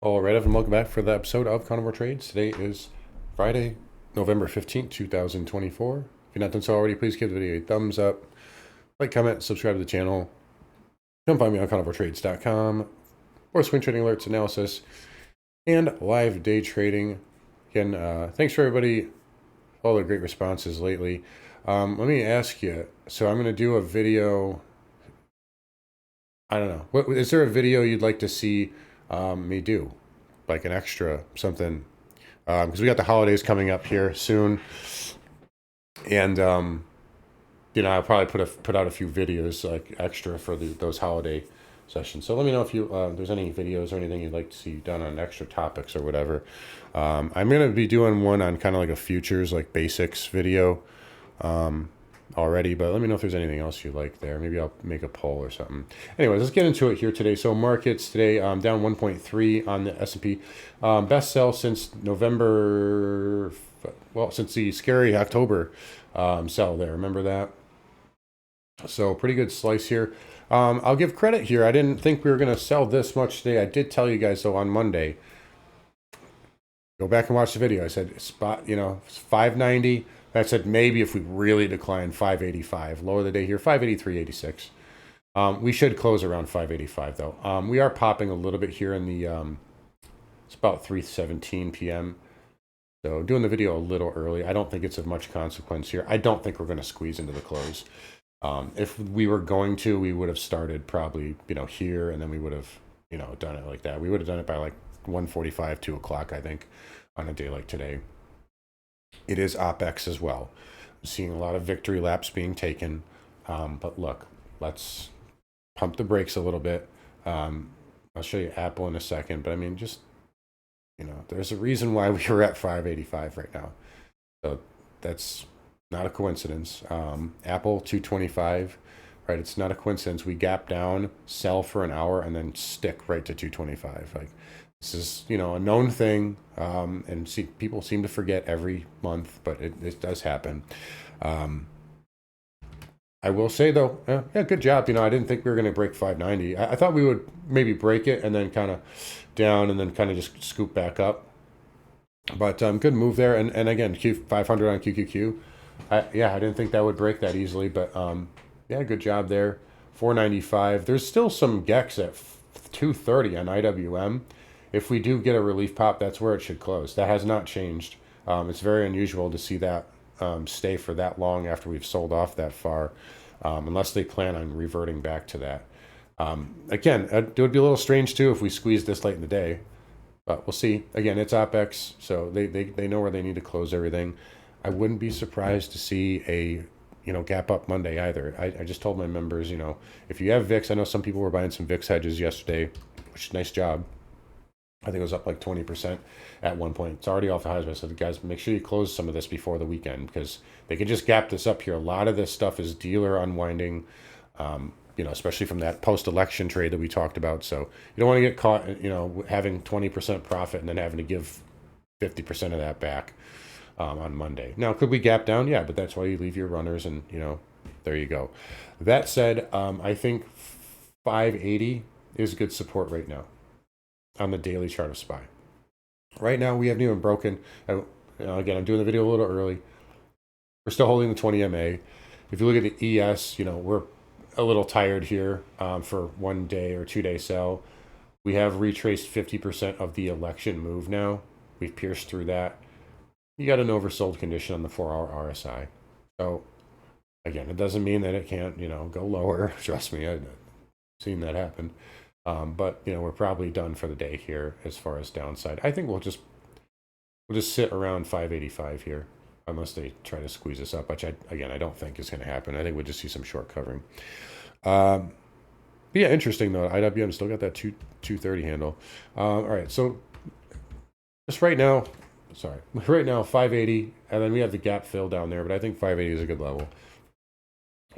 All right, everyone, welcome back for the episode of Carnivore Trades. Today is Friday, November 15th, 2024. If you're not done so already, please give the video a thumbs up, like, comment, subscribe to the channel. Come find me on carnivoretrades.com for swing trading alerts, analysis, and live day trading. Again, thanks for everybody, all the great responses lately. Let me ask you, so I'm going to do a video. I don't know. Is there a video you'd like to see me do? Like an extra something? Because we got the holidays coming up here soon. And, I'll probably put out a few videos like extra for those holiday sessions. So let me know if you there's any videos or anything you'd like to see done on extra topics or whatever. I'm going to be doing one on kind of like a futures, like basics video. Already, but let me know if there's anything else you like there. Maybe I'll make a poll or something. Anyways, let's get into it here today. So markets today down 1.3 on the S&P. Best sell since November, well, since the scary October sell there. Remember that? So pretty good slice here. I'll give credit here. I didn't think we were going to sell this much today. I did tell you guys, though, on Monday. Go back and watch the video. I said, spot, it's 590. I said maybe if we really decline 585, lower the day here, 583.86. We should close around 585 though. We are popping a little bit here in the, it's about 3:17 p.m. So doing the video a little early. I don't think it's of much consequence here. I don't think we're going to squeeze into the close. If we were going to, we would have started probably, here, and then we would have, done it like that. We would have done it by like 1:45, 2 o'clock, I think, on a day like today. It is OPEX as well. I'm seeing a lot of victory laps being taken. But look, let's pump the brakes a little bit. I'll show you Apple in a second. But I mean, just, there's a reason why we were at 585 right now. So that's not a coincidence. Apple 225, right? It's not a coincidence. We gap down, sell for an hour, and then stick right to 225. Like, this is, a known thing, and people seem to forget every month, but it does happen. I will say, though, yeah, good job. I didn't think we were going to break 590. I thought we would maybe break it and then kind of down and then kind of just scoop back up. But good move there. And again, Q500 on QQQ. I didn't think that would break that easily, but yeah, good job there. 495. There's still some GEX at 230 on IWM. If we do get a relief pop, that's where it should close. That has not changed. It's very unusual to see that stay for that long after we've sold off that far, unless they plan on reverting back to that. Again, it would be a little strange too if we squeeze this late in the day, but we'll see. Again, it's OPEX, so they know where they need to close everything. I wouldn't be surprised to see a gap up Monday either. I just told my members, if you have VIX, I know some people were buying some VIX hedges yesterday, which nice job. I think it was up like 20% at one point. It's already off the highs. But I said, guys, make sure you close some of this before the weekend because they could just gap this up here. A lot of this stuff is dealer unwinding, especially from that post-election trade that we talked about. So you don't want to get caught, having 20% profit and then having to give 50% of that back on Monday. Now, could we gap down? Yeah, but that's why you leave your runners and, there you go. That said, I think 580 is good support right now on the daily chart of SPY. Right now, we haven't even broken. Again, I'm doing the video a little early. We're still holding the 20 MA. If you look at the ES, we're a little tired here for 1 day or 2 day sell. We have retraced 50% of the election move now. We've pierced through that. You got an oversold condition on the 4-hour RSI. So, again, it doesn't mean that it can't, go lower. Trust me, I've seen that happen. But we're probably done for the day here as far as downside. I think we'll just sit around 585 here, unless they try to squeeze us up, which I don't think is going to happen. I think we'll just see some short covering. But yeah, interesting though. IWM still got that 230 handle. All right, so just right now 580, and then we have the gap fill down there, but I think 580 is a good level.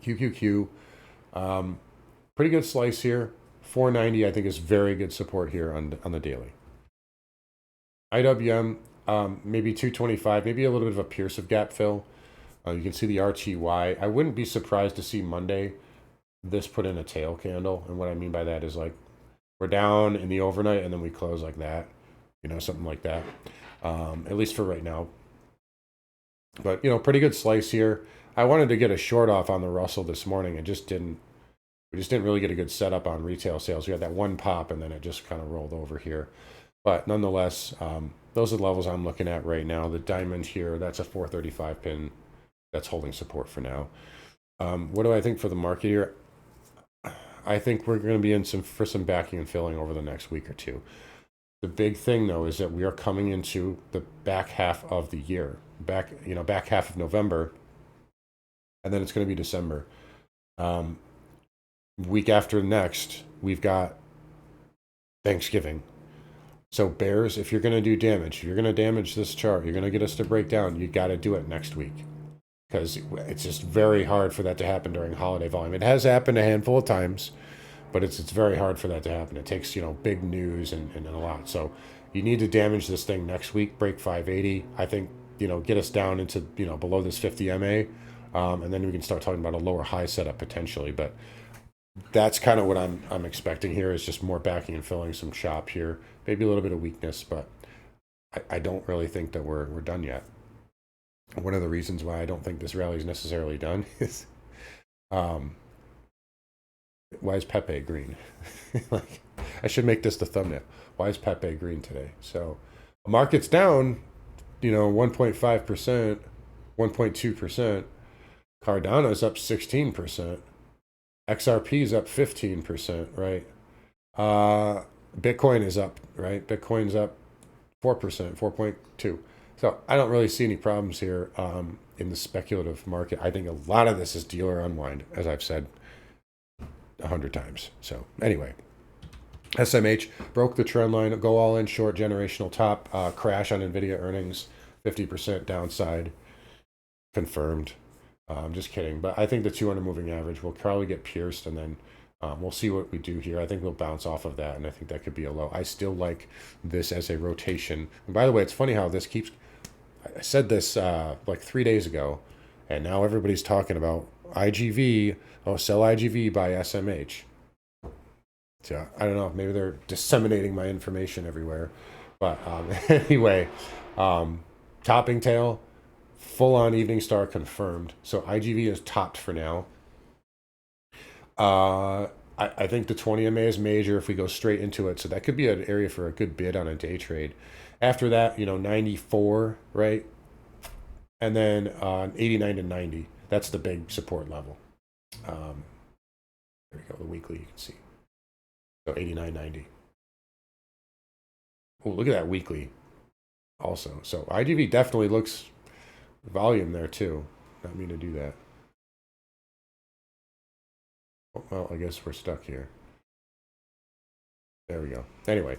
QQQ, pretty good slice here. 490, I think, is very good support here on the daily. IWM, maybe 225, maybe a little bit of a pierce of gap fill. You can see the RTY. I wouldn't be surprised to see Monday this put in a tail candle. And what I mean by that is like we're down in the overnight and then we close like that, something like that. At least for right now. But, pretty good slice here. I wanted to get a short off on the Russell this morning and just didn't. We just didn't really get a good setup on retail sales. We had that one pop and then it just kind of rolled over here. But nonetheless, those are the levels I'm looking at right now. The diamond here, that's a 435 pin. That's holding support for now. What do I think for the market here? I think we're going to be in for some backing and filling over the next week or two. The big thing though is that we are coming into the back half of the year, back half of November, and then it's going to be December. Week after next, we've got Thanksgiving. So bears, if you're going to do damage, if you're going to damage this chart, you're going to get us to break down, you got to do it next week. Because it's just very hard for that to happen during holiday volume. It has happened a handful of times, but it's very hard for that to happen. It takes, big news and a lot. So you need to damage this thing next week, break 580. I think, get us down into, below this 50 MA. And then we can start talking about a lower high setup potentially. But that's kind of what I'm expecting here, is just more backing and filling, some chop here, maybe a little bit of weakness, but I don't really think that we're done yet. One of the reasons why I don't think this rally is necessarily done is, why is Pepe green? Like, I should make this the thumbnail. Why is Pepe green today? So, market's down, 1.5%, 1.2%. Cardano's up 16%. XRP is up 15%, right? Bitcoin is up, right? Bitcoin's up 4%, 4.2. So I don't really see any problems here in the speculative market. I think a lot of this is dealer unwind, as I've said 100 times. So anyway, SMH broke the trend line, go all in short, generational top, crash on NVIDIA earnings, 50% downside, confirmed. I'm just kidding. But I think the 200 moving average will probably get pierced, and then we'll see what we do here. I think we'll bounce off of that, and I think that could be a low. I still like this as a rotation. And by the way, it's funny how this keeps... I said this like 3 days ago, and now everybody's talking about IGV. Oh, sell IGV by SMH. So I don't know. Maybe they're disseminating my information everywhere. But anyway, topping tail, full-on evening star confirmed. So IGV is topped for now. I think the 20 MA is major if we go straight into it. So that could be an area for a good bid on a day trade. After that, 94, right? And then 89 to 90. That's the big support level. There we go, the weekly, you can see. So 89, 90. Oh, look at that weekly also. So IGV definitely looks volume there too. Not mean to do that. Well, I guess we're stuck here. There we go. Anyway,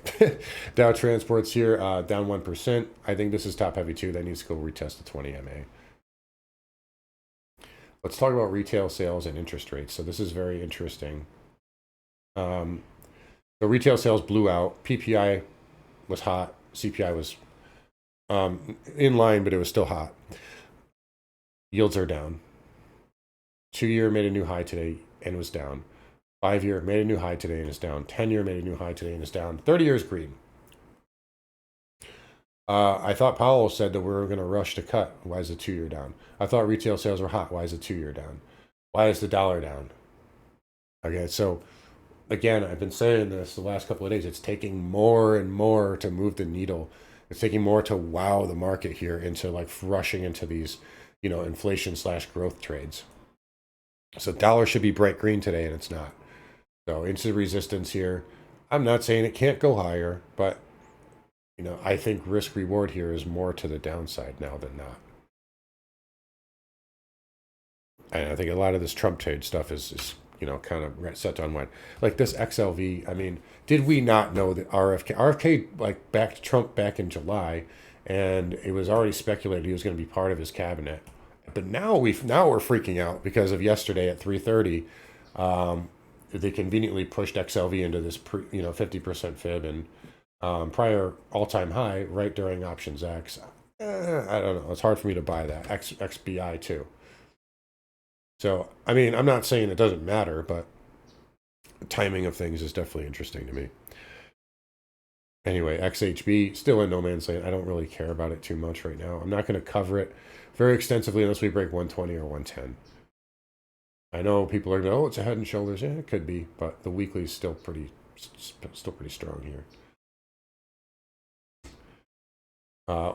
Dow Transport's here, down 1%. I think this is top heavy too. That needs to go retest the 20 MA. Let's talk about retail sales and interest rates. So this is very interesting. The retail sales blew out. PPI was hot. CPI was in line, but it was still hot. Yields are down. 2-year made a new high today and was down. 5-year made a new high today and is down. 10-year made a new high today and is down. 30 years green. I thought Powell said that we were going to rush to cut. Why is the 2-year down? I thought retail sales were hot. Why is the 2-year down? Why is the dollar down? Okay, so again, I've been saying this the last couple of days. It's taking more and more to move the needle. It's taking more to wow the market here into like rushing into these, inflation/growth trades. So dollar should be bright green today, and it's not. So into resistance here. I'm not saying it can't go higher, but I think risk reward here is more to the downside now than not. And I think a lot of this Trump trade stuff is kind of set to unwind. Like this XLV, I mean, did we not know that RFK like backed Trump back in July, and it was already speculated he was going to be part of his cabinet. But now we're freaking out because of yesterday at 3:30. They conveniently pushed XLV into this 50% fib and prior all-time high right during options X. I don't know. It's hard for me to buy that. XBI too. So, I mean, I'm not saying it doesn't matter, but the timing of things is definitely interesting to me. Anyway, XHB still in no man's land. I don't really care about it too much right now. I'm not going to cover it very extensively unless we break 120 or 110. I know people are going, oh, it's a head and shoulders. Yeah, it could be, but the weekly is still pretty strong here.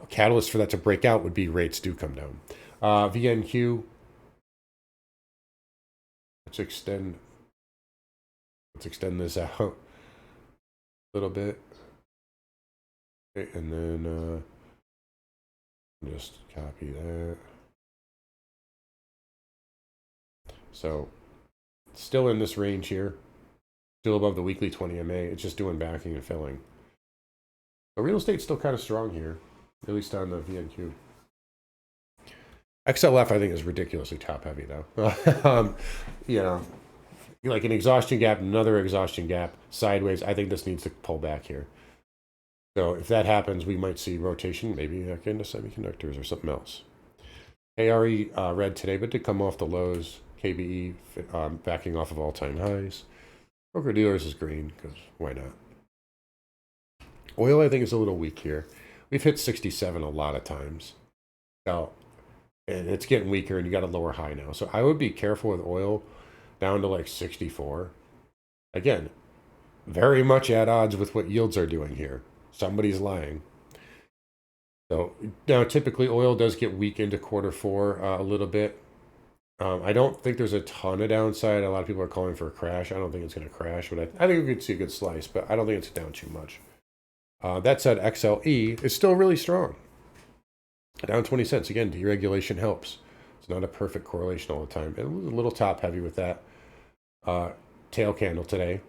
Catalyst for that to break out would be rates do come down. VNQ. Let's extend this out a little bit. Okay, and then just copy that. So still in this range here. Still above the weekly 20 MA. It's just doing backing and filling. But real estate's still kind of strong here, at least on the VNQ. XLF, I think, is ridiculously top heavy, though. You know, like an exhaustion gap, another exhaustion gap, sideways. I think this needs to pull back here. So if that happens, we might see rotation, maybe back into semiconductors or something else. ARE red today, but did come off the lows. KBE backing off of all-time highs. Broker dealers is green, because why not? Oil, I think, is a little weak here. We've hit 67 a lot of times. So, and it's getting weaker, and you got a lower high now. So I would be careful with oil down to like 64. Again, very much at odds with what yields are doing here. Somebody's lying. So now typically oil does get weak into Q4 a little bit. I don't think there's a ton of downside. A lot of people are calling for a crash. I don't think it's going to crash, but I think we could see a good slice, but I don't think it's down too much. That said, XLE is still really strong. Down 20 cents. Again, deregulation helps. It's not a perfect correlation all the time. It was a little top heavy with that tail candle today.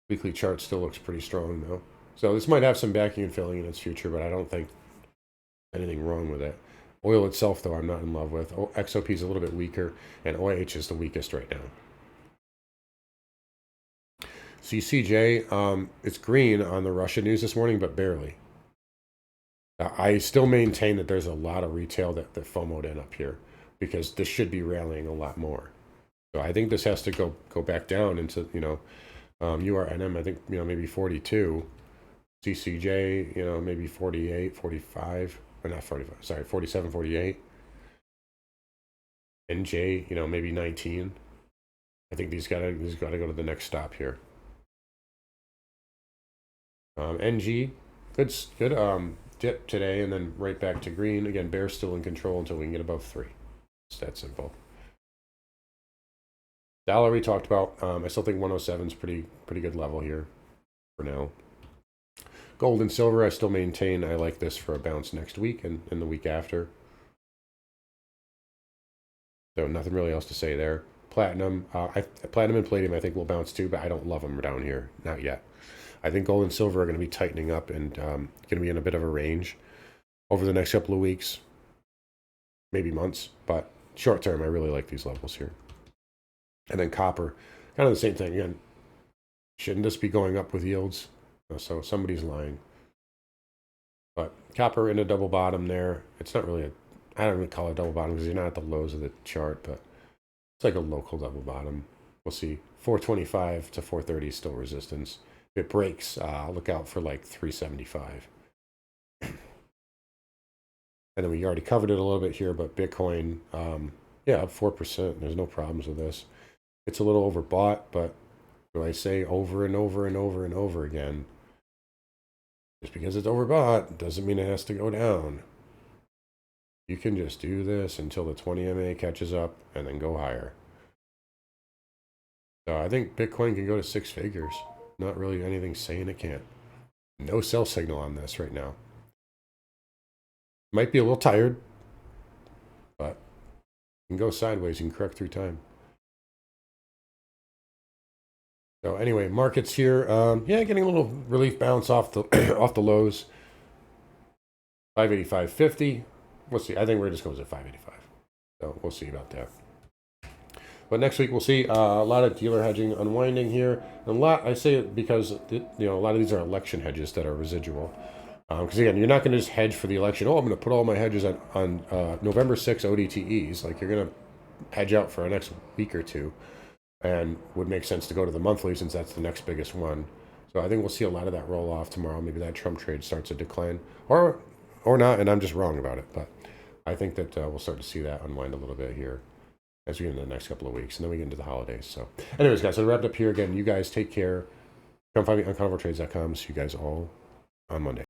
Weekly chart still looks pretty strong, though. So this might have some backing and filling in its future, but I don't think anything wrong with it. Oil itself, though, I'm not in love with. XOP is a little bit weaker, and OIH is the weakest right now. CCJ, it's green on the Russia news this morning, but barely. I still maintain that there's a lot of retail that FOMO'd in up here, because this should be rallying a lot more. So I think this has to go back down into, you know, URNM, I think, you know, maybe 42. CCJ, you know, maybe 48, 45. Or not 45, sorry, 47, 48. NJ, you know, maybe 19. I think these gotta go to the next stop here. NG, good dip today, and then right back to green. Again, bear's still in control until we can get above 3. It's that simple. Dollar we talked about. I still think 107 is pretty good level here for now. Gold and silver, I still maintain I like this for a bounce next week and the week after. So nothing really else to say there. Platinum, platinum and palladium I think will bounce too, but I don't love them down here. Not yet. I think gold and silver are going to be tightening up and going to be in a bit of a range over the next couple of weeks, maybe months. But short term, I really like these levels here. And then copper, kind of the same thing. Again, shouldn't this be going up with yields? So somebody's lying. But copper in a double bottom there. It's not really I don't really call it a double bottom because you're not at the lows of the chart, but it's like a local double bottom. We'll see. 425 to 430 is still resistance. If it breaks, look out for like 375. And then we already covered it a little bit here, but Bitcoin, yeah, up 4%. There's no problems with this. It's a little overbought, but do I say over and over and over and over again? Just because it's overbought doesn't mean it has to go down. You can just do this until the 20 MA catches up and then go higher. So I think Bitcoin can go to 6 figures. Not really anything saying it can't. No sell signal on this right now. Might be a little tired, but you can go sideways. You can correct through time. So anyway, markets here, yeah, getting a little relief bounce off the off the lows. 585.50. We'll see. I think we're just going to 585. So we'll see about that. But next week we'll see a lot of dealer hedging unwinding here. And a lot, I say it because a lot of these are election hedges that are residual. Because again, you're not going to just hedge for the election. Oh, I'm going to put all my hedges on November 6 ODTEs. Like you're going to hedge out for the next week or two. and would make sense to go to the monthly since that's the next biggest one. So I think we'll see a lot of that roll off tomorrow. Maybe that Trump trade starts to decline, or not, and I'm just wrong about it. But I think that we'll start to see that unwind a little bit here as we get into the next couple of weeks, and then we get into the holidays. So, anyways, guys, so wrapped up here again. You guys take care. Come find me on carnivoretrades.com. See you guys all on Monday.